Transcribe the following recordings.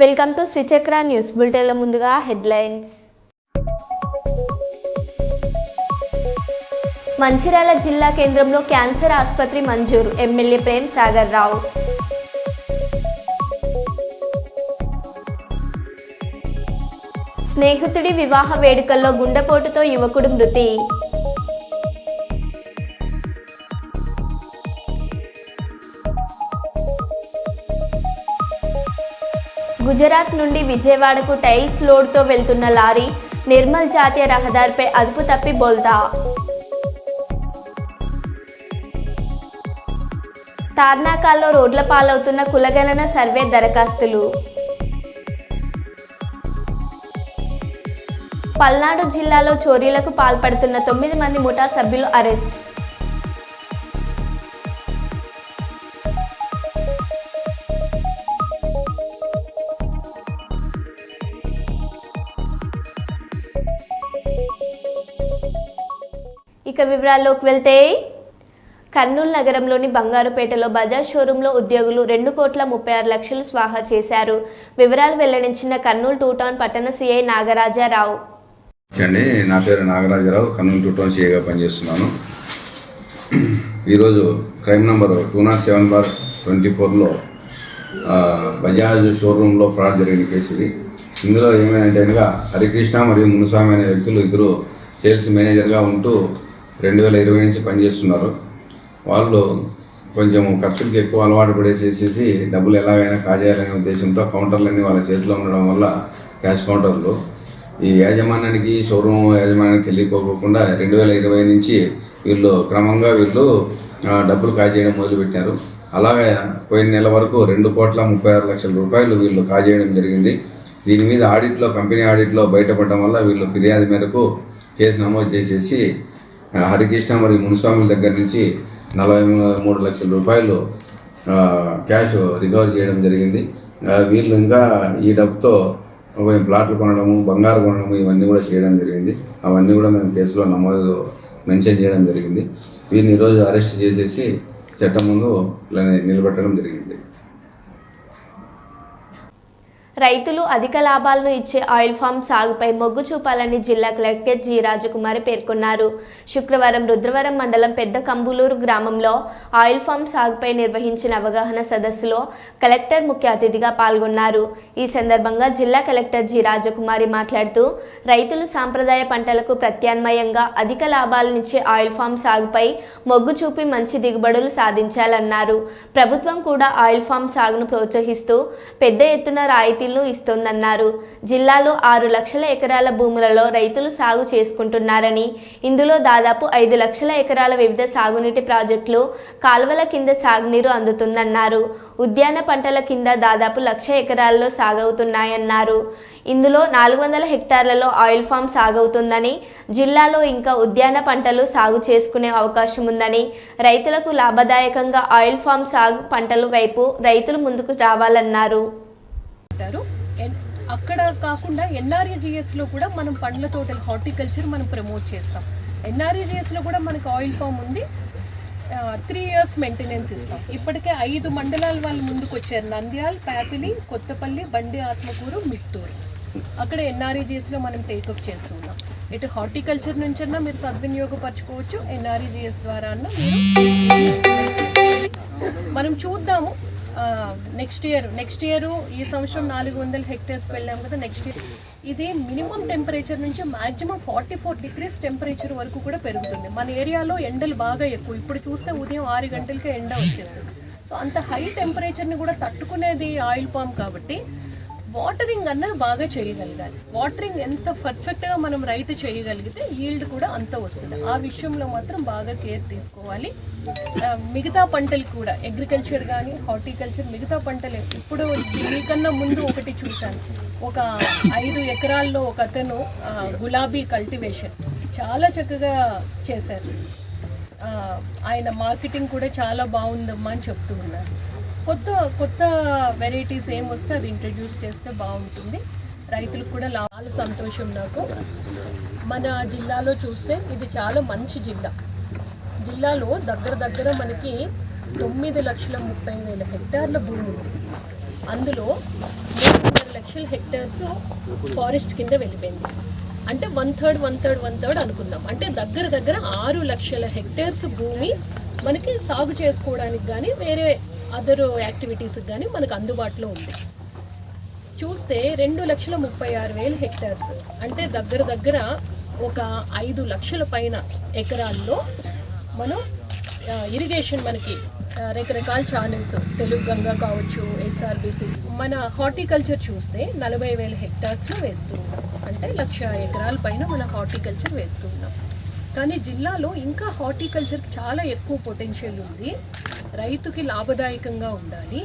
Welcome to Sri Chakra news బులెటిన్ల ముందుగా headlines. Mancherial జిల్లా కేంద్రంలో క్యాన్సర్ ఆసుపత్రి మంజూరు. ఎమ్మెల్యే ప్రేమ్ సాగర్ రావు. స్నేహితుడి వివాహ వేడుకల్లో గుండెపోటుతో యువకుడు మృతి. గుజరాత్ నుండి విజయవాడకు టైల్స్ లోడ్తో వెళ్తున్న లారీ నిర్మల్ జాతీయ రహదారిపై అదుపు తప్పి బోల్తా. తార్నాకాల్లో రోడ్ల పాలవుతున్న కులగణన సర్వే దరఖాస్తులు. పల్నాడు జిల్లాలో చోరీలకు పాల్పడుతున్న 9 మంది ముఠా సభ్యులు అరెస్ట్. ఇక వివరాల్లోకి వెళ్తే, కర్నూలు నగరంలోని బంగారుపేటలో బజాజ్ షోరూంలో ఉద్యోగులు 2,36,00,000 స్వాహా చేశారు. వివరాలు వెల్లడించిన కర్నూలు 2 టౌన్ పట్టణ సిఐ నాగరాజరావు. నా పేరు నాగరాజరావు, కర్నూలు 2 టౌన్ సిఐగా పనిచేస్తున్నాను. ఈరోజు క్రైమ్ నంబర్ 207/24లో బజాజ్ షోరూంలో ఫ్రాడ్ జరిగిన కేసు ఇది. ఇందులో ఏమైందంటే హరికృష్ణ మరియు మునుస్వామి అనే వ్యక్తులు ఇద్దరు సేల్స్ మేనేజర్గా ఉంటూ 2020 నుంచి పనిచేస్తున్నారు. వాళ్ళు కొంచెం ఖర్చులకి ఎక్కువ అలవాటు పడేసేసి డబ్బులు ఎలాగైనా కాజేయాలనే ఉద్దేశంతో కౌంటర్లన్నీ వాళ్ళ చేతిలో ఉండడం వల్ల క్యాష్ కౌంటర్లు ఈ యాజమాన్యానికి షోరూమ్ యాజమాన్యానికి తెలియకోకుండా 2020 నుంచి వీళ్ళు క్రమంగా డబ్బులు కాజేయడం మొదలుపెట్టారు. అలాగే పోయిన నెల వరకు 2,36,00,000 రూపాయలు వీళ్ళు కాజేయడం జరిగింది. దీని మీద ఆడిట్లో కంపెనీ ఆడిట్లో బయటపడడం వల్ల వీళ్ళు ఫిర్యాదు మేరకు కేసు నమోదు చేసేసి హరికృష్ణ మరియు మునుస్వాముల దగ్గర నుంచి 43 లక్షల రూపాయలు క్యాష్ రికవర్ చేయడం జరిగింది. వీళ్ళు ఇంకా ఈ డబ్బుతో ప్లాట్లు కొనడము, బంగారు కొనడము ఇవన్నీ కూడా చేయడం జరిగింది. అవన్నీ కూడా మేము కేసులో మెన్షన్ చేయడం జరిగింది. వీరిని ఈరోజు అరెస్ట్ చేసేసి చట్టం ముందు నిలబెట్టడం జరిగింది. రైతులు అధిక లాభాలను ఇచ్చే ఆయిల్ ఫామ్ సాగుపై మొగ్గు చూపాలని జిల్లా కలెక్టర్ జి రాజకుమారి పేర్కొన్నారు. శుక్రవారం రుద్రవరం మండలం పెద్ద కంబులూరు గ్రామంలో ఆయిల్ ఫామ్ సాగుపై నిర్వహించిన అవగాహన సదస్సులో కలెక్టర్ ముఖ్య అతిథిగా పాల్గొన్నారు. ఈ సందర్భంగా జిల్లా కలెక్టర్ జి రాజకుమారి మాట్లాడుతూ, రైతులు సాంప్రదాయ పంటలకు ప్రత్యామ్నాయంగా అధిక లాభాలనిచ్చే ఆయిల్ ఫామ్ సాగుపై మొగ్గు చూపి మంచి దిగుబడులు సాధించాలన్నారు. ప్రభుత్వం కూడా ఆయిల్ ఫామ్ సాగును ప్రోత్సహిస్తూ పెద్ద ఎత్తున రాయితీలు ఇస్తోందన్నారు. జిల్లాలో 6 లక్షల ఎకరాల భూములలో రైతులు సాగు చేసుకుంటున్నారని, ఇందులో దాదాపు 5 లక్షల ఎకరాల వివిధ సాగునీటి ప్రాజెక్టులు, కాల్వల కింద సాగునీరు అందుతుందన్నారు. ఉద్యాన పంటల కింద దాదాపు 1,00,000 ఎకరాల్లో సాగవుతున్నాయన్నారు. ఇందులో 400 హెక్టార్లలో ఆయిల్ ఫామ్ సాగవుతుందని, జిల్లాలో ఇంకా ఉద్యాన పంటలు సాగు చేసుకునే అవకాశం ఉందని, రైతులకు లాభదాయకంగా ఆయిల్ ఫామ్ సాగు పంటల వైపు రైతులు ముందుకు రావాలన్నారు. అక్కడ కాకుండా ఎన్ఆర్ఈజిఎస్లో కూడా మనం పండ్ల తోటలు హార్టికల్చర్ మనం ప్రమోట్ చేస్తాం. ఎన్ఆర్ఈజిఎస్లో కూడా మనకు ఆయిల్ ఫామ్ ఉంది. 3 years మెయింటెనెన్స్ ఇస్తాం. ఇప్పటికే 5 మండలాల వాళ్ళు ముందుకు వచ్చారు. నంద్యాల్, ప్యాపిలి, కొత్తపల్లి, బండి ఆత్మకూరు, మిట్టూరు. అక్కడ ఎన్ఆర్ఈజిఎస్లో మనం టేకప్ చేస్తున్నాం. ఇటు హార్టికల్చర్ నుంచన్నా మీరు సద్వినియోగపరచుకోవచ్చు, ఎన్ఆర్ఈజిఎస్ ద్వారా అన్నా మీరు మనం చూద్దాము. నెక్స్ట్ ఇయర్ ఈ సంవత్సరం 400 హెక్టేర్స్కి వెళ్ళాము కదా. నెక్స్ట్ ఇయర్ ఇది మినిమం టెంపరేచర్ నుంచి మ్యాక్సిమం 44 degrees టెంపరేచర్ వరకు కూడా పెరుగుతుంది. మన ఏరియాలో ఎండలు బాగా ఎక్కువ. ఇప్పుడు చూస్తే ఉదయం 6 గంటలకే ఎండ వచ్చేస్తుంది. సో అంత హై టెంపరేచర్ని కూడా తట్టుకునేది ఆయిల్ పామ్ కాబట్టి వాటరింగ్ అన్నది బాగా చేయగలగాలి. వాటరింగ్ ఎంత పర్ఫెక్ట్గా మనం రైతు చేయగలిగితే ఈల్డ్ కూడా అంత వస్తుంది. ఆ విషయంలో మాత్రం బాగా కేర్ తీసుకోవాలి. మిగతా పంటలు కూడా అగ్రికల్చర్ కానీ హార్టికల్చర్ మిగతా పంటలు ఇప్పుడు మీకన్నా ముందు ఒకటి చూశాను. ఒక 5 ఎకరాల్లో ఒక అతను గులాబీ కల్టివేషన్ చాలా చక్కగా చేశారు. ఆయన మార్కెటింగ్ కూడా చాలా బాగుందమ్మా అని చెప్తూ ఉన్నారు. కొత్త వెరైటీస్ ఏం వస్తే అది ఇంట్రడ్యూస్ చేస్తే బాగుంటుంది. రైతులకు కూడా చాలా సంతోషం. నాకు మన జిల్లాలో చూస్తే ఇది చాలా మంచి జిల్లాలో దగ్గర మనకి 9,30,000 హెక్టార్ల భూమి ఉంది. అందులో 300 లక్షల హెక్టర్స్ ఫారెస్ట్ కింద వెళ్ళిపోయింది. అంటే 1/3 అనుకుందాం. అంటే దగ్గర 6 లక్షల హెక్టర్స్ భూమి మనకి సాగు చేసుకోవడానికి కానీ వేరే అదర్ యాక్టివిటీస్కి కానీ మనకు అందుబాటులో ఉంది. చూస్తే 2,36,000 హెక్టార్స్ అంటే దగ్గర ఒక 5 లక్షల పైన ఎకరాల్లో మనం ఇరిగేషన్ మనకి రకరకాల ఛానల్స్ తెలుగు గంగా కావచ్చు, ఎస్ఆర్బిసి, మన హార్టికల్చర్ చూస్తే 40,000 హెక్టార్స్లో వేస్తూ ఉన్నాం. అంటే 1,00,000 ఎకరాల పైన మన హార్టికల్చర్ వేస్తూ ఉన్నాం. కానీ జిల్లాలో ఇంకా హార్టికల్చర్కి చాలా ఎక్కువ పొటెన్షియల్ ఉంది. రైతుకి లాభదాయకంగా ఉండాలి.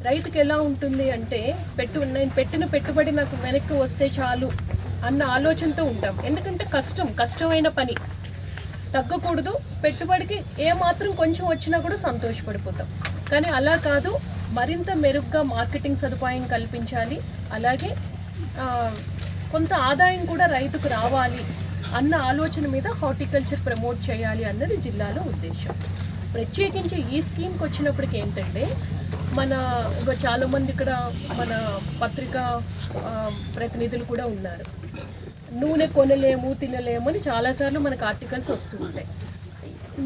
రైతుకి ఎలా ఉంటుంది అంటే నేను పెట్టిన పెట్టుబడి నాకు వెనక్కి వస్తే చాలు అన్న ఆలోచనతో ఉంటాం. ఎందుకంటే కష్టమైన పని తగ్గకూడదు. పెట్టుబడికి ఏమాత్రం కొంచెం వచ్చినా కూడా సంతోషపడిపోతాం. కానీ అలా కాదు, మరింత మెరుగ్గా మార్కెటింగ్ సదుపాయం కల్పించాలి. అలాగే కొంత ఆదాయం కూడా రైతుకు రావాలి అన్న ఆలోచన మీద హార్టికల్చర్ ప్రమోట్ చేయాలి అన్నది జిల్లాలో ఉద్దేశం. ప్రత్యేకించి ఈ స్కీమ్కి వచ్చినప్పటికి ఏంటంటే చాలామంది ఇక్కడ మన పత్రికా ప్రతినిధులు కూడా ఉన్నారు. నూనె కొనలేము, తినలేము అని చాలాసార్లు మనకు ఆర్టికల్స్ వస్తూ ఉంటాయి.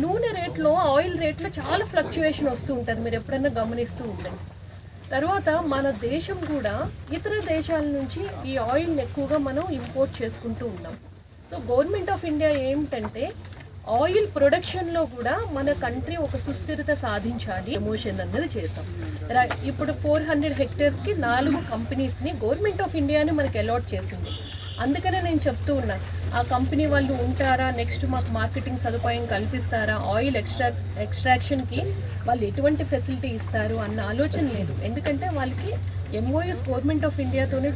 నూనె రేట్లో, ఆయిల్ రేట్లో చాలా ఫ్లక్చువేషన్ వస్తూ ఉంటుంది, మీరు ఎప్పుడైనా గమనిస్తూ ఉంటాయి. తర్వాత మన దేశం కూడా ఇతర దేశాల నుంచి ఈ ఆయిల్ని ఎక్కువగా మనం ఇంపోర్ట్ చేసుకుంటూ ఉన్నాం. సో గవర్నమెంట్ ఆఫ్ ఇండియా ఏమిటంటే ఆయిల్ ప్రొడక్షన్లో కూడా మన కంట్రీ ఒక సుస్థిరత సాధించాలి ప్రమోషన్ అన్నది చేసాం. ఇప్పుడు 400 హెక్టర్స్కి 4 కంపెనీస్ని గవర్నమెంట్ ఆఫ్ ఇండియాని మనకి అలాట్ చేసింది. అందుకనే నేను చెప్తూ ఉన్నాను, ఆ కంపెనీ వాళ్ళు ఉంటారా, నెక్స్ట్ మాకు మార్కెటింగ్ సదుపాయం కల్పిస్తారా, ఆయిల్ ఎక్స్ట్రాక్షన్కి వాళ్ళు ఎటువంటి ఫెసిలిటీ ఇస్తారు అన్న ఆలోచన లేదు. ఎందుకంటే వాళ్ళకి ఎంఓఎస్ గవర్నమెంట్ ఆఫ్ ఇండియాతోనే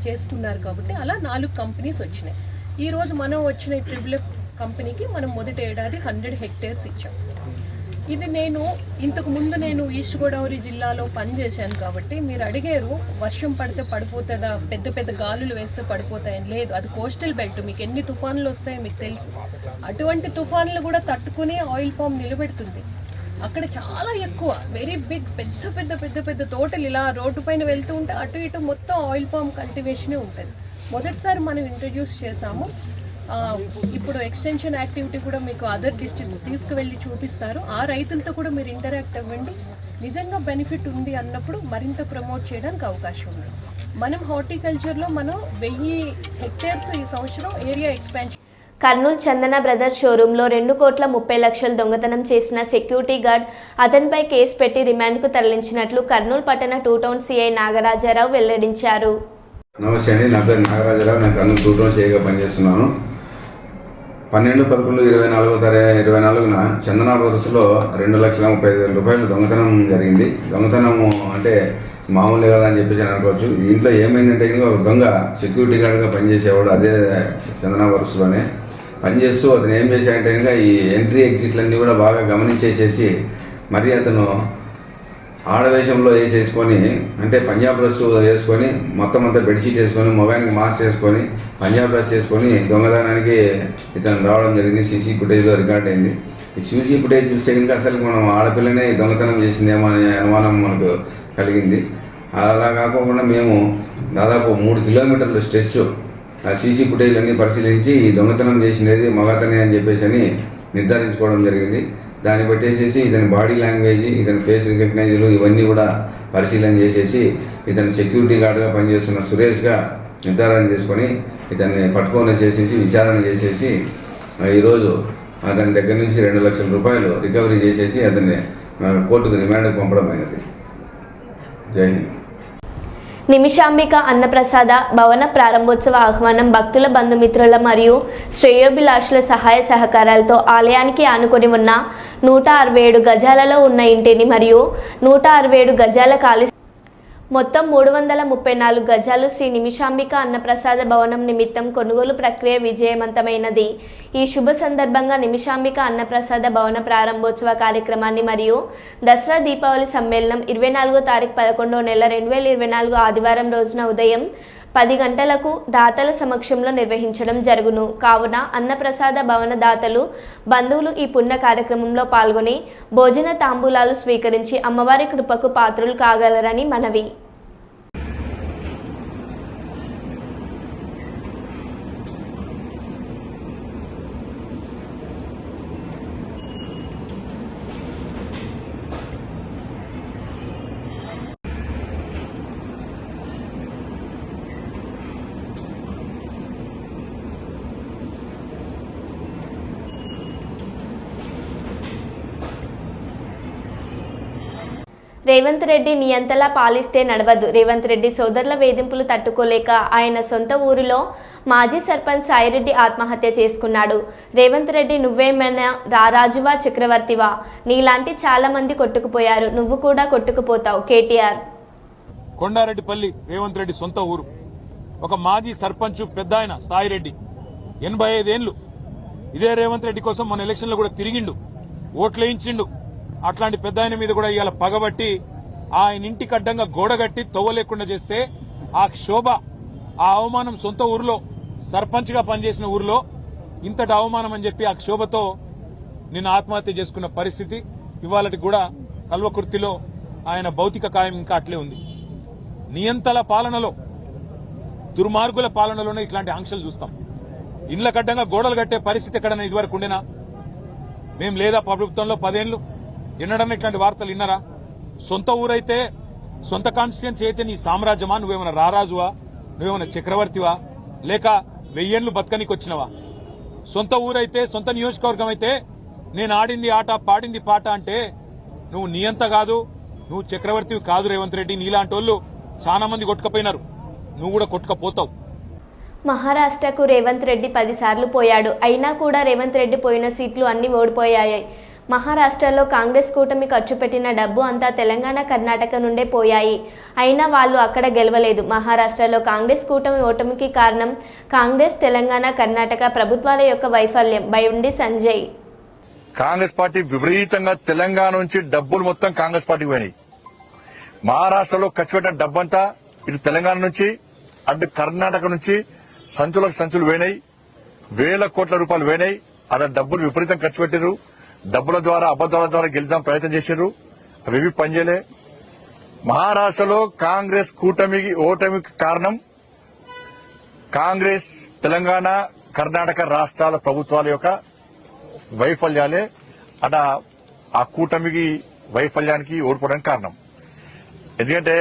చేసుకున్నారు కాబట్టి అలా 4 కంపెనీస్ వచ్చినాయి. ఈరోజు మనం వచ్చిన ట్రిపుల్ కంపెనీకి మనం మొదటి ఏడాది 100 హెక్టేర్స్ ఇచ్చాం. ఇది ఇంతకు ముందు నేను ఈస్ట్ గోదావరి జిల్లాలో పనిచేశాను కాబట్టి మీరు అడిగారు వర్షం పడితే పడిపోతుందా, పెద్ద గాలులు వేస్తే పడిపోతాయని. లేదు, అది కోస్టల్ బెల్ట్, మీకు ఎన్ని తుఫాన్లు వస్తాయో మీకు తెలుసు. అటువంటి తుఫాన్లు కూడా తట్టుకుని ఆయిల్ పామ్ నిలబెడుతుంది. అక్కడ చాలా ఎక్కువ వెరీ బిగ్ పెద్ద తోటలు ఇలా రోడ్డు పైన వెళ్తూ ఉంటే అటు ఇటు మొత్తం ఆయిల్ పామ్ కల్టివేషనే ఉంటుంది. మొదటిసారి మనం ఇంట్రడ్యూస్ చేసాము. ఇప్పుడు ఎక్స్టెన్షన్ యాక్టివిటీ కూడా మీకు అదర్ డిస్ట్రిక్ట్స్ తీసుకువెళ్ళి చూపిస్తారు. ఆ రైతులతో కూడా మీరు ఇంటరాక్ట్ అవ్వండి. నిజంగా బెనిఫిట్ ఉంది అన్నప్పుడు మరింత ప్రమోట్ చేయడానికి అవకాశం ఉంది. మనం హార్టికల్చర్లో 1000 హెక్టేర్స్ ఈ సంవత్సరం ఏరియా ఎక్స్పాన్షన్. కర్నూలు చందన బ్రదర్స్ షోరూంలో 2,30,00,000 దొంగతనం చేసిన సెక్యూరిటీ గార్డ్ అతనిపై కేసు పెట్టి రిమాండ్కు తరలించినట్లు కర్నూలు పట్టణ 2 టౌన్ సిఐ నాగరాజారావు వెల్లడించారు. నమస్తే అండి, నా పేరు నాగరాజారావు. నేను కర్నూలు 2 టౌన్ సిఐగా పనిచేస్తున్నాను. 12/11/24 చందన బ్రదర్స్లో 2,30,000 రూపాయలు దొంగతనం జరిగింది. దొంగతనము అంటే మామూలే కదా అని చెప్పేసి అనుకోవచ్చు. దీంట్లో ఏమైందంటే ఒక దొంగ సెక్యూరిటీ గార్డ్గా పనిచేసేవాడు, అదే చందన బ్రదర్స్లోనే పనిచేస్తూ అతను ఏం చేశాడంటే కనుక ఈ ఎంట్రీ ఎగ్జిట్లన్నీ కూడా బాగా గమనించేసేసి మరి అతను ఆడవేషంలో వేసేసుకొని, అంటే పంజాబ్ డ్రెస్ వేసుకొని, మొత్తం అంతా బెడ్షీట్ వేసుకొని, మొగానికి మాస్క్ వేసుకొని, పంజాబ్ డ్రెస్ వేసుకొని దొంగతనానికి ఇతను రావడం జరిగింది. సీసీ ఫుటేజ్లో రికార్డ్ అయింది. ఈ సీసీ ఫుటేజ్ చూస్తే కనుక అసలు మనం ఆడపిల్లనే దొంగతనం చేసిందేమో అనే అనుమానం మనకు కలిగింది. అలా కాకుండా మేము దాదాపు 3 కిలోమీటర్ల స్ట్రెచ్ ఆ సీసీ ఫుటేజ్లన్నీ పరిశీలించి ఈ దొంగతనం చేసినది మగతనే అని చెప్పేసి నిర్ధారించుకోవడం జరిగింది. దాన్ని బట్టేసేసి ఇతని బాడీ లాంగ్వేజ్, ఇతని ఫేస్ రికగ్నైజులు ఇవన్నీ కూడా పరిశీలన చేసేసి ఇతను సెక్యూరిటీ గార్డ్గా పనిచేస్తున్న సురేష్గా నిర్ధారణ చేసుకొని ఇతన్ని పట్టుకొని చేసేసి విచారణ చేసేసి ఈరోజు అతని దగ్గర నుంచి 2 లక్షల రూపాయలు రికవరీ చేసేసి అతన్ని కోర్టుకు రిమాండ్కి పంపడం అయినది. జై హింద్. నిమిషాంబిక అన్నప్రసాద భవన ప్రారంభోత్సవ ఆహ్వానం భక్తుల బంధుమిత్రుల మరియు శ్రేయోభిలాషుల సహాయ సహకారాలతో ఆలయానికి ఆనుకొని ఉన్న 167 గజాలలో ఉన్న ఇంటిని మరియు 167 గజాల ఖాళీ మొత్తం 334 గజాలు శ్రీ నిమిషాంబిక అన్నప్రసాద భవనం నిమిత్తం కొనుగోలు ప్రక్రియ విజయవంతమైనది. ఈ శుభ సందర్భంగా నిమిషాంబిక అన్నప్రసాద భవన ప్రారంభోత్సవ కార్యక్రమాన్ని మరియు దసరా దీపావళి సమ్మేళనం 24వ తారీఖు 11వ నెల 2024 ఆదివారం రోజున ఉదయం 10 గంటలకు దాతల సమక్షంలో నిర్వహించడం జరుగును. కావున అన్నప్రసాద భవన దాతలు బంధువులు ఈ పుణ్య కార్యక్రమంలో పాల్గొని భోజన తాంబూలాలు స్వీకరించి అమ్మవారి కృపకు పాత్రులు కాగలరని మనవి. రేవంత్ రెడ్డి నియంతలా పాలిస్తే నడవదు. రేవంత్ రెడ్డి సోదరుల వేధింపులు తట్టుకోలేక ఆయన సొంత ఊరిలో మాజీ సర్పంచ్ సాయిరెడ్డి ఆత్మహత్య చేసుకున్నాడు. రేవంత్ రెడ్డి నువ్వేమైనా రారాజువా చక్రవర్తివా? నీలాంటి చాలా మంది కొట్టుకుపోయారు, నువ్వు కూడా కొట్టుకుపోతావు. కేటీఆర్. కొండారెడ్డిపల్లి రేవంత్ రెడ్డి సొంత ఊరు. ఒక మాజీ సర్పంచ్ పెద్ద ఆయన సాయిరెడ్డి 85 ఏళ్లు ఇదే రేవంత్ రెడ్డి కోసం మన ఎలక్షన్లో కూడా తిరిగిండు, ఓట్లేయించిండు. అట్లాంటి పెద్ద ఆయన మీద కూడా ఇవాళ పగబట్టి ఆయన ఇంటికి అడ్డంగా గోడగట్టి తవ్వ లేకుండా చేస్తే ఆ క్షోభ, ఆ అవమానం సొంత ఊరిలో సర్పంచ్ గా పనిచేసిన ఊరిలో ఇంతటి అవమానం అని చెప్పి ఆ క్షోభతో నిన్న ఆత్మహత్య చేసుకున్న పరిస్థితి ఇవాళకి కూడా కల్వకుర్తిలో ఆయన భౌతిక కాయం ఇంకా అట్లే ఉంది. నియంతల పాలనలో, దుర్మార్గుల పాలనలోనే ఇట్లాంటి ఆంక్షలు చూస్తాం. ఇండ్ల కడ్డంగా గోడలు కట్టే పరిస్థితి ఎక్కడైనా ఇదివరకు ఉండేనా? మేం లేదా ప్రభుత్వంలో 10 ఏళ్లు ఎన్నడన్నా ఇట్లాంటి వార్తలు విన్నారా? సొంత ఊరైతే, సొంత కాన్స్టిట్యున్సీ అయితే నీ సామ్రాజ్యమా? నువ్వేమైనా రారాజువా? నువ్వేమైనా చక్రవర్తివా? లేక 1000 ఏళ్లు బతకనికి వచ్చినవా? సొంత ఊరైతే, సొంత నియోజకవర్గం అయితే నేను ఆడింది ఆట, పాడింది పాట అంటే నువ్వు నియంత కాదు, నువ్వు చక్రవర్తివి కాదు రేవంత్ రెడ్డి. నీలాంటి వాళ్ళు చాలా మంది కొట్టుకపోయినారు, నువ్వు కూడా కొట్టుకపోతావు. మహారాష్ట్రకు రేవంత్ రెడ్డి 10 సార్లు పోయాడు. అయినా కూడా రేవంత్ రెడ్డి పోయిన సీట్లు అన్ని ఓడిపోయాయి. మహారాష్ట్రలో కాంగ్రెస్ కూటమి ఖర్చు పెట్టిన డబ్బు అంతా తెలంగాణ, కర్ణాటక నుండే పోయాయి. అయినా వాళ్ళు అక్కడ గెలవలేదు. మహారాష్ట్రలో కాంగ్రెస్ కూటమి ఓటమికి కారణం కాంగ్రెస్, తెలంగాణ, కర్ణాటక ప్రభుత్వాల యొక్క వైఫల్యం. బండి సంజయ్. కాంగ్రెస్ పార్టీ విపరీతంగా తెలంగాణ నుంచి డబ్బులు మొత్తం కాంగ్రెస్ పార్టీకి పోయినాయి. మహారాష్ట్రలో ఖర్చు పెట్టిన డబ్బంతా ఇటు తెలంగాణ నుంచి, అటు కర్ణాటక నుంచి సంచులకు సంచులు పోయినాయి. 1000 కోట్ల రూపాయలు పోయినాయి. అలా డబ్బులు విపరీతం ఖర్చు పెట్టారు. డబ్బుల ద్వారా, అబద్దాల ద్వారా గెలిచాం ప్రయత్నం చేశారు, అవి పనిచేయలే. మహారాష్ట్రలో కాంగ్రెస్ కూటమికి ఓటమికి కారణం కాంగ్రెస్, తెలంగాణ, కర్ణాటక రాష్ట్రాల ప్రభుత్వాల యొక్క వైఫల్యాలే. అట ఆ కూటమికి వైఫల్యానికి ఓడిపోవడానికి కారణం. ఎందుకంటే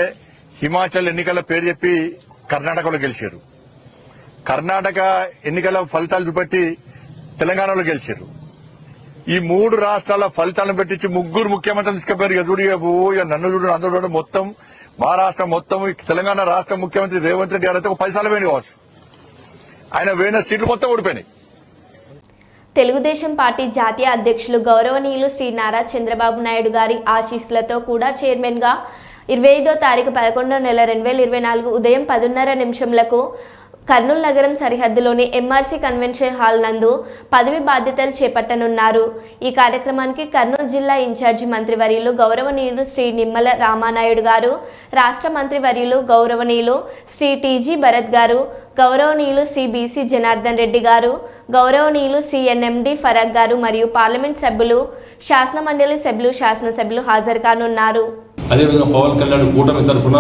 హిమాచల్ ఎన్నికల పేరు చెప్పి కర్ణాటకలో గెలిచారు, కర్ణాటక ఎన్నికల ఫలితాలు చూపెట్టి తెలంగాణలో గెలిచారు. ఈ 3 రాష్ట్రాల ఫలితాలను పెట్టించి 3 ముఖ్యమంత్రులు తీసుకుపోయారు. చూడు, నన్ను చూడు, అందరూ చూడు, మొత్తం మహారాష్ట్ర మొత్తం తెలంగాణ రాష్ట్ర ముఖ్యమంత్రి రేవంత్ రెడ్డి గారు అయితే ఒక 10 సార్లు పోయిన కావచ్చు. ఆయన పోయిన సీట్లు మొత్తం ఓడిపోయినాయి. తెలుగుదేశం పార్టీ జాతీయ అధ్యక్షులు గౌరవనీయులు శ్రీ నారా చంద్రబాబు నాయుడు గారి ఆశీస్సులతో కూడా చైర్మన్గా 25వ తారీఖు 11వ నెల 2024 ఉదయం 10:30 కర్నూలు నగరం సరిహద్దులోని ఎంఆర్సీ కన్వెన్షన్ హాల్ నందు పదవి బాధ్యతలు చేపట్టనున్నారు. ఈ కార్యక్రమానికి కర్నూలు జిల్లా ఇన్ఛార్జి మంత్రివర్యులు గౌరవనీయులు శ్రీ నిమ్మల రామానాయుడు గారు, రాష్ట్ర మంత్రివర్యులు గౌరవనీయులు శ్రీ టీజీ భరత్ గారు, గౌరవనీయులు శ్రీ బీసీ జనార్దన్ రెడ్డి గారు, గౌరవనీయులు శ్రీ ఎన్ఎండి ఫరక్ గారు మరియు పార్లమెంట్ సభ్యులు, శాసనమండలి సభ్యులు, శాసనసభ్యులు హాజరు కానున్నారు. అదేవిధంగా పవన్ కళ్యాణ్ కూటమి తరఫున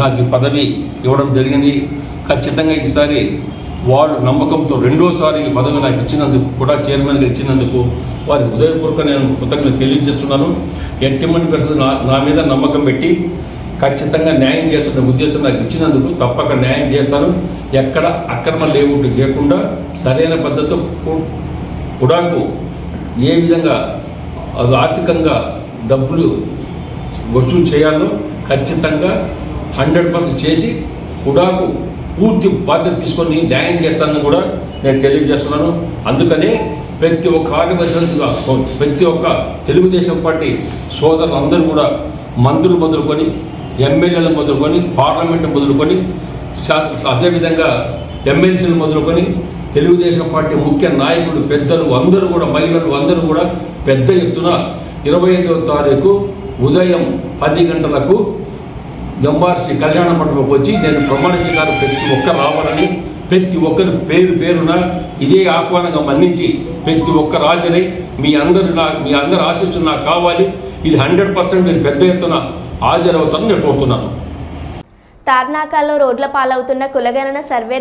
నాకు ఈ పదవి ఇవ్వడం జరిగింది. ఖచ్చితంగా ఈసారి వాళ్ళు నమ్మకంతో రెండోసారి ఈ పదవి నాకు ఇచ్చినందుకు కూడా, చైర్మన్గా ఇచ్చినందుకు వారి హృదయపూర్వక నేను కృతజ్ఞత తెలియజేస్తున్నాను. ఎట్టిమని పరిస్థితి నా మీద నమ్మకం పెట్టి ఖచ్చితంగా న్యాయం చేస్తున్న ఉద్దేశం నాకు ఇచ్చినందుకు తప్పక న్యాయం చేస్తాను. ఎక్కడ అక్రమ లేవుడు చేయకుండా సరైన పద్ధతితో కుడాకు ఏ విధంగా ఆర్థికంగా డబ్బులు వసూలు చేయాలో ఖచ్చితంగా 100% చేసి కుడాకు పూర్తి బాధ్యత తీసుకొని న్యాయం చేస్తానని కూడా నేను తెలియజేస్తున్నాను. అందుకనే ప్రతి ఒక్క తెలుగుదేశం పార్టీ సోదరులందరూ కూడా, మంత్రులు మొదలుకొని, ఎమ్మెల్యేలు మొదలుకొని, పార్లమెంటు మొదలుకొని, అదేవిధంగా ఎమ్మెల్సీలు మొదలుకొని, తెలుగుదేశం పార్టీ ముఖ్య నాయకులు, పెద్దలు అందరూ కూడా, మహిళలు అందరూ కూడా పెద్ద ఎత్తున 25వ తారీఖు ఉదయం 10 గంటలకు ఎంఆర్సీ కళ్యాణ మండపంకి వచ్చి నేను ప్రమాణ స్వీకారం ప్రతి ఒక్కరు రావాలని, ప్రతి ఒక్కరు పేరున ఇదే ఆహ్వానంగా మన్నించి ప్రతి ఒక్క రాజునై మీ అందరు ఆశిస్తూ నాకు కావాలి. ఇది 100% నేను పెద్ద ఎత్తున హాజరవుతానని నేను కోరుతున్నాను. తార్నాకాలో రోడ్ల పాలవుతున్న కులగణన సర్వే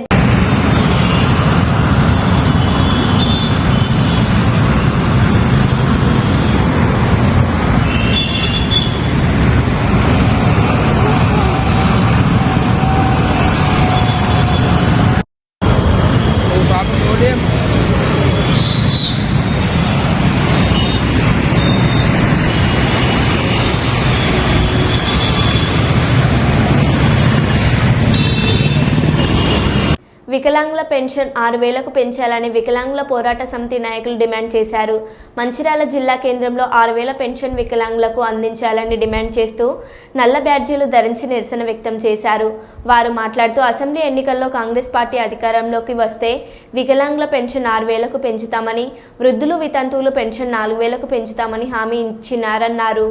వికలాంగుల పెన్షన్ 6,000కు పెంచాలని వికలాంగుల పోరాట సమితి నాయకులు డిమాండ్ చేశారు. మంచిర్యాల జిల్లా కేంద్రంలో 6,000 పెన్షన్ వికలాంగులకు అందించాలని డిమాండ్ చేస్తూ నల్ల బ్యాడ్జీలు ధరించి నిరసన వ్యక్తం చేశారు. వారు మాట్లాడుతూ అసెంబ్లీ ఎన్నికల్లో కాంగ్రెస్ పార్టీ అధికారంలోకి వస్తే వికలాంగుల పెన్షన్ 6,000కు పెంచుతామని, వృద్ధులు వితంతువులు పెన్షన్ 4,000కు పెంచుతామని హామీ ఇచ్చినారన్నారు.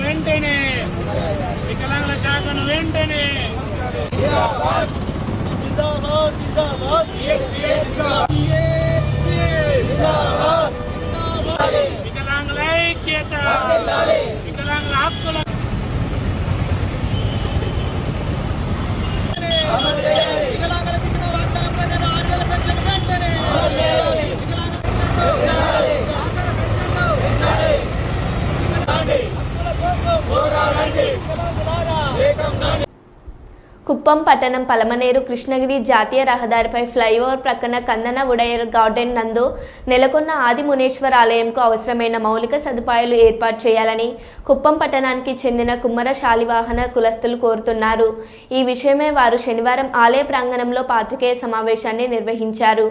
వెంటనే వికలాంగుల శాఖను వెంటనే వికలాంగుల ఐక్యత, వికలాంగుల హక్కుల వికలాంగులకు ఇచ్చిన వాగ్దానం ప్రకారం 6,000 పెన్షన్ వెంటనే కుప్పం పట్టణం పలమనేరు కృష్ణగిరి జాతీయ రహదారిపై ఫ్లైఓవర్ ప్రక్కన కందన ఉడయర్ గార్డెన్ నందు నెలకొన్న ఆది మునేశ్వర ఆలయంకు అవసరమైన మౌలిక సదుపాయాలు ఏర్పాటు చేయాలని కుప్పం పట్టణానికి చెందిన కుమ్మర శాలివాహన కులస్తులు కోరుతున్నారు. ఈ విషయమై వారు శనివారం ఆలయ ప్రాంగణంలో పాత్రికేయ సమావేశాన్ని నిర్వహించారు.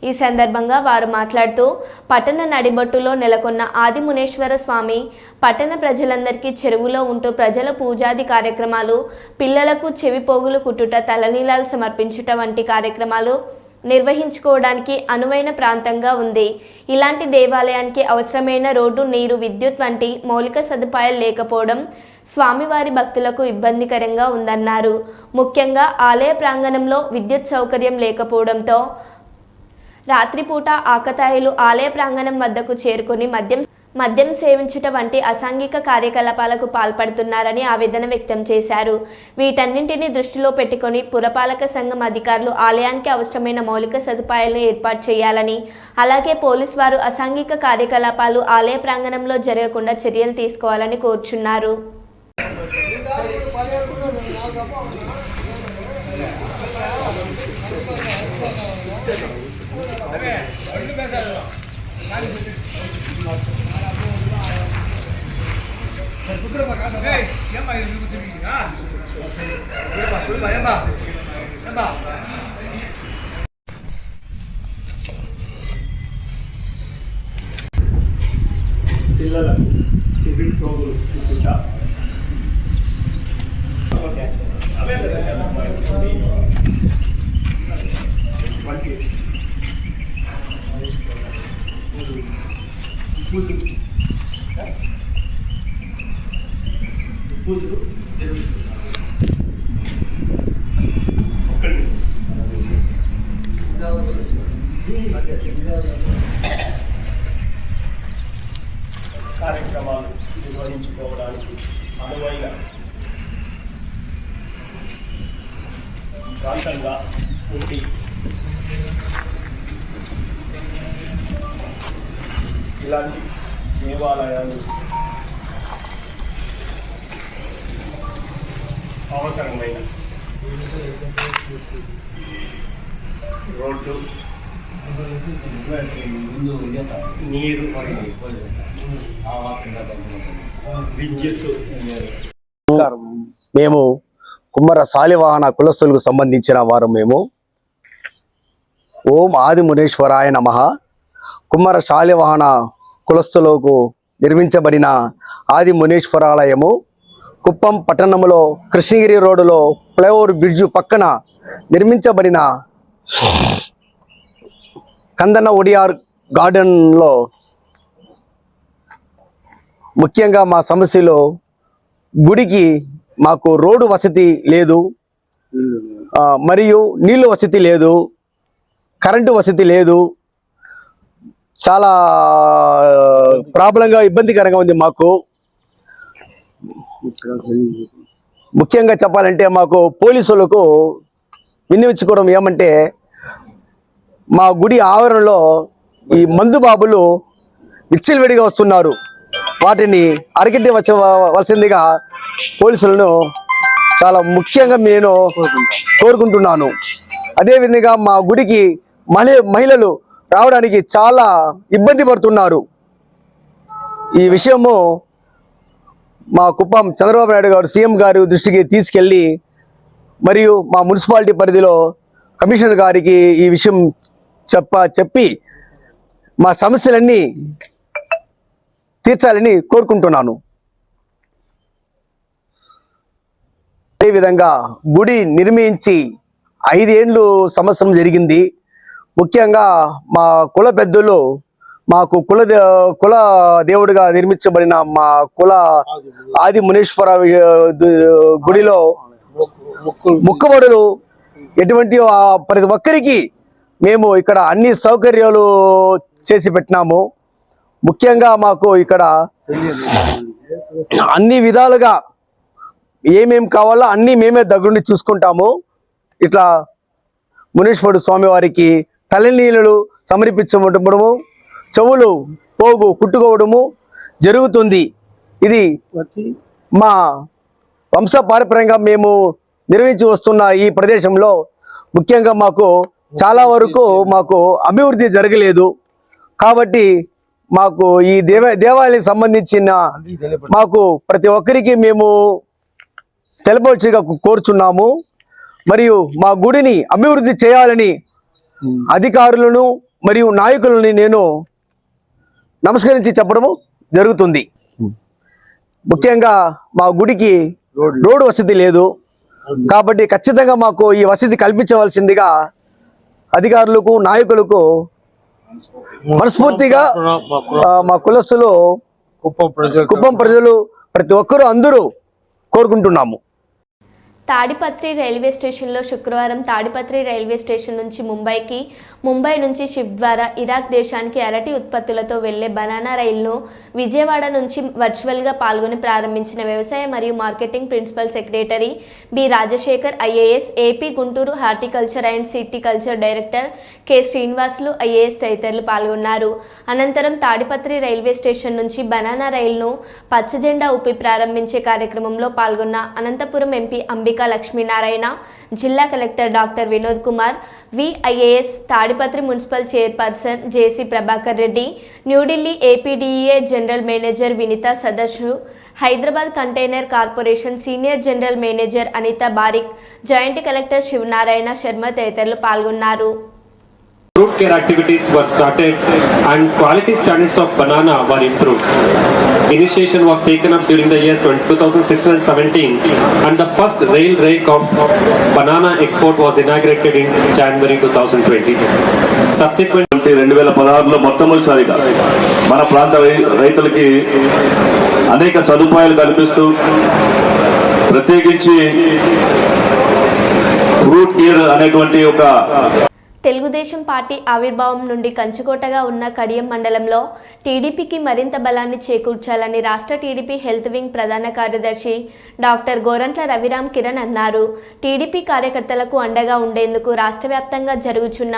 ఈ సందర్భంగా వారు మాట్లాడుతూ పట్టణ నడిబొట్టులో నెలకొన్న ఆది మునేశ్వర స్వామి పట్టణ ప్రజలందరికీ చెరువులో ఉంటూ ప్రజల పూజాది కార్యక్రమాలు, పిల్లలకు చెవిపోగులు కుట్టుట, తలనీలాలు సమర్పించుట వంటి కార్యక్రమాలు నిర్వహించుకోవడానికి అనువైన ప్రాంతంగా ఉంది. ఇలాంటి దేవాలయానికి అవసరమైన రోడ్డు, నీరు, విద్యుత్ వంటి మౌలిక సదుపాయాలు లేకపోవడం స్వామివారి భక్తులకు ఇబ్బందికరంగా ఉందన్నారు. ముఖ్యంగా ఆలయ ప్రాంగణంలో విద్యుత్ సౌకర్యం లేకపోవడంతో రాత్రిపూట ఆకతాయిలు ఆలయ ప్రాంగణం వద్దకు చేరుకొని మద్యం సేవించుట వంటి అసాంఘిక కార్యకలాపాలకు పాల్పడుతున్నారని ఆవేదన వ్యక్తం చేశారు. వీటన్నింటినీ దృష్టిలో పెట్టుకొని పురపాలక సంఘం అధికారులు ఆలయానికి అవసరమైన మౌలిక సదుపాయాలను ఏర్పాటు చేయాలని, అలాగే పోలీసు వారు అసాంఘిక కార్యకలాపాలు ఆలయ ప్రాంగణంలో జరగకుండా చర్యలు తీసుకోవాలని కోరుచున్నారు. పిల్లలకు చెవి పోగులు కుట్టుట, వంటి పూజలు కార్యక్రమాలు నిర్వహించుకోవడానికి అనువైన ప్రాంతంగా ఉండి ఇలాంటి దేవాలయాలు అవసరమైన రోడ్డు, నీరు, విద్యుత్. మేము కుమ్మర శాలివాహన కులస్తులకు సంబంధించిన వారు. మేము ఓం ఆది మునేశ్వరాయ నమః. కుమ్మర శాలివాహన కులస్తులకు నిర్మించబడిన ఆది మునేశ్వరాలయము కుప్పం పట్టణంలో కృష్ణగిరి రోడ్డులో ఫ్లైఓవర్ బ్రిడ్జు పక్కన నిర్మించబడిన కందన ఉడియార్ గార్డెన్లో ముఖ్యంగా మా సమస్యలో గుడికి మాకు రోడ్డు వసతి లేదు, మరియు నీళ్ళు వసతి లేదు, కరెంటు వసతి లేదు. చాలా ప్రాబ్లంగా, ఇబ్బందికరంగా ఉంది మాకు. ముఖ్యంగా చెప్పాలంటే మాకు పోలీసులకు విన్నవించుకోవడం ఏమంటే, మా గుడి ఆవరణలో ఈ మందు బాబులు విచ్చలవిడిగా వస్తున్నారు. వాటిని అరికట్టవలసిందిగా పోలీసులను చాలా ముఖ్యంగా నేను కోరుకుంటున్నాను. అదేవిధంగా మా గుడికి మహిళలు రావడానికి చాలా ఇబ్బంది పడుతున్నారు. ఈ విషయము మా కుప్పం చంద్రబాబు నాయుడు గారు సీఎం గారి దృష్టికి తీసుకెళ్ళి మరియు మా మున్సిపాలిటీ పరిధిలో కమిషనర్ గారికి ఈ విషయం చెప్పి మా సమస్యలన్నీ తీర్చాలని కోరుకుంటున్నాను. అదేవిధంగా గుడి నిర్మించి 5 ఏళ్ళు సంవత్సరం జరిగింది. ముఖ్యంగా మా కుల పెద్దలు మాకు కుల దేవుడిగా నిర్మించబడిన మా కుల ఆది మునీశ్వర గుడిలో ముక్కబడులు ఎటువంటి ప్రతి ఒక్కరికి మేము ఇక్కడ అన్ని సౌకర్యాలు చేసి పెట్టినాము. ముఖ్యంగా మాకు ఇక్కడ అన్ని విధాలుగా ఏమేం కావాలో అన్నీ మేమే దగ్గరుండి చూసుకుంటాము. ఇట్లా మునీశ్వరుడు స్వామివారికి తలనీళ్ళు సమర్పించడము, చెవులు పోగు కుట్టుకోవడము జరుగుతుంది. ఇది మా వంశపారంపర్యంగా మేము నిర్వహించి వస్తున్న ఈ ప్రదేశంలో ముఖ్యంగా మాకు చాలా వరకు మాకు అభివృద్ధి జరగలేదు. కాబట్టి మాకు ఈ దేవాలయానికి సంబంధించిన మాకు ప్రతి ఒక్కరికి మేము తెలపవలసిగా కోరుచున్నాము. మరియు మా గుడిని అభివృద్ధి చేయాలని అధికారులను మరియు నాయకులని నేను నమస్కరించి చెప్పడము జరుగుతుంది. ముఖ్యంగా మా గుడికి రోడ్డు వసతి లేదు. కాబట్టి ఖచ్చితంగా మాకు ఈ వసతి కల్పించవలసిందిగా అధికారులకు నాయకులకు మనస్ఫూర్తిగా మా కులస్తులు కుప్పం ప్రజలు ప్రతి ఒక్కరూ అందరూ కోరుకుంటున్నాము. తాడిపత్రి రైల్వే స్టేషన్లో శుక్రవారం తాడిపత్రి రైల్వే స్టేషన్ నుంచి ముంబైకి, ముంబై నుంచి షిప్ ద్వారా ఇరాక్ దేశానికి అరటి ఉత్పత్తులతో వెళ్లే బనానా రైలును విజయవాడ నుంచి వర్చువల్గా పాల్గొని ప్రారంభించిన వ్యవసాయ మరియు marketing principal secretary B Rajasekhar IAS, AP Guntur horticulture and sericulture director K Srinivasulu IAS తదితరులు పాల్గొన్నారు. అనంతరం తాడిపత్రి రైల్వే స్టేషన్ నుంచి బనానా రైలును పచ్చజెండా ఊపి ప్రారంభించే కార్యక్రమంలో పాల్గొన్న అనంతపురం ఎంపీ అంబికా లక్ష్మీనారాయణ, జిల్లా collector doctor Vinod Kumar, V IAS, Tadipatri municipal chairperson JC Prabhakar Reddy, New Delhi APDA general manager Vinitha సదస్సు, Hyderabad container corporation senior general manager Anita Barik, joint collector Sivanarayana Sharma తదితరులు పాల్గొన్నారు. Fruit care activities were started and quality standards of banana were improved. Initiation was taken up during the year 2016-17 and the first rail rake of banana export was inaugurated in January 2020. Subsequent 2016లో మొట్టమొదటిసారిగా మన ప్రాంత రైతులకి అనేక సదుపాయాలు కల్పిస్తూ ప్రత్యేకించి fruit care అనేటువంటి ఒక తెలుగుదేశం పార్టీ ఆవిర్భావం నుండి కంచుకోటగా ఉన్న కడియం మండలంలో టీడీపీకి మరింత బలాన్ని చేకూర్చాలని రాష్ట్ర టీడీపీ హెల్త్ వింగ్ ప్రధాన కార్యదర్శి డాక్టర్ గోరంట్ల రవిరామ్ కిరణ్ అన్నారు. టీడీపీ కార్యకర్తలకు అండగా ఉండేందుకు రాష్ట్ర వ్యాప్తంగా జరుగుతున్న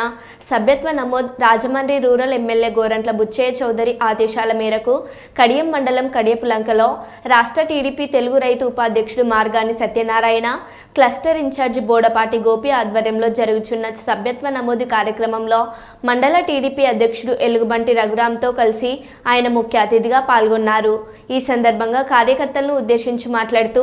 సభ్యత్వ నమోదు రాజమండ్రి రూరల్ ఎమ్మెల్యే గోరంట్ల బుచ్చయ్య చౌదరి ఆదేశాల మేరకు కడియం మండలం కడియపులంకలో రాష్ట్ర టీడీపీ తెలుగు రైతు ఉపాధ్యక్షుడు మార్గాని సత్యనారాయణ, క్లస్టర్ ఇన్ఛార్జి బోడపాటి గోపి ఆధ్వర్యంలో జరుగుతున్న సభ్యత్వ నమోదు కార్యక్రమంలో మండల టీడీపీ అధ్యక్షుడు ఎలుగుబంటి రఘురామ్తో కలిసి ఆయన ముఖ్య అతిథిగా పాల్గొన్నారు. ఈ సందర్భంగా కార్యకర్తలను ఉద్దేశించి మాట్లాడుతూ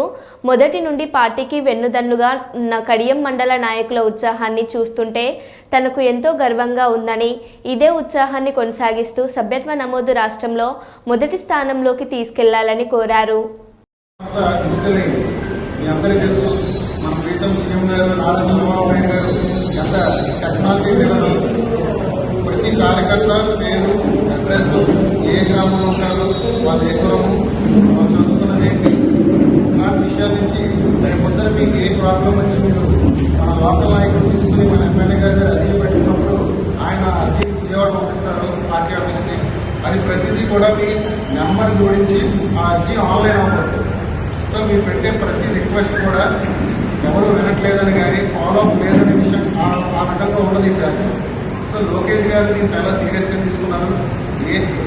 మొదటి నుండి పార్టీకి వెన్నుదన్నుగా ఉన్న కడియం మండల నాయకుల ఉత్సాహాన్ని చూస్తుంటే తనకు ఎంతో గర్వంగా ఉందని, ఇదే ఉత్సాహాన్ని కొనసాగిస్తూ సభ్యత్వ నమోదు రాష్ట్రంలో మొదటి స్థానంలోకి తీసుకెళ్లాలని కోరారు. మన ప్రీతం సీఎం గారు నారా చంద్రబాబు నాయుడు గారు ఎంత టెక్నాలజీ విలువలు ప్రతి కార్యకర్త పేరు, అడ్రస్, ఏ గ్రామంలో ఉంటారు, వాళ్ళ ఎకరము, వాళ్ళు చదువుతున్నది ఏంటి, ఇలాంటి విషయాల నుంచి రేపొద్దున మీకు ఏ ప్రాబ్లం వచ్చి మీరు మన లోకల్ నాయకులు తీసుకుని మన ఎమ్మెల్యే గారి దగ్గర అర్జీ పెట్టినప్పుడు ఆయన అర్జీ విజయవాడ పంపిస్తారు పార్టీ ఆఫీస్కి. అది ప్రతిదీ కూడా మీ నెంబర్ జోడించి ఆ అర్జీ ఆన్లైన్ అవుతుంది. సో మీరు పెట్టే ప్రతి రిక్వెస్ట్ కూడా ఎవరు వినట్లేదని కానీ ఫాలో అప్ లేదనే విషయం ఆ రకంగా ఉండదీశారు. సో లోకేష్ గారు దీన్ని చాలా సీరియస్గా తీసుకున్నారు.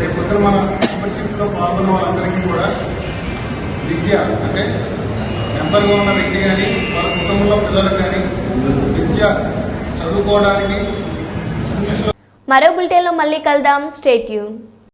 రేపు మన మెంబర్షిప్లో పాల్గొన్న వాళ్ళందరికీ నెంబర్గా ఉన్న వ్యక్తి కానీ వాళ్ళ కుటుంబంలో పిల్లలకు కానీ విద్య చదువుకోవడానికి మరో బులెటిన్లో మళ్ళీ కలుద్దాం. Stay tune.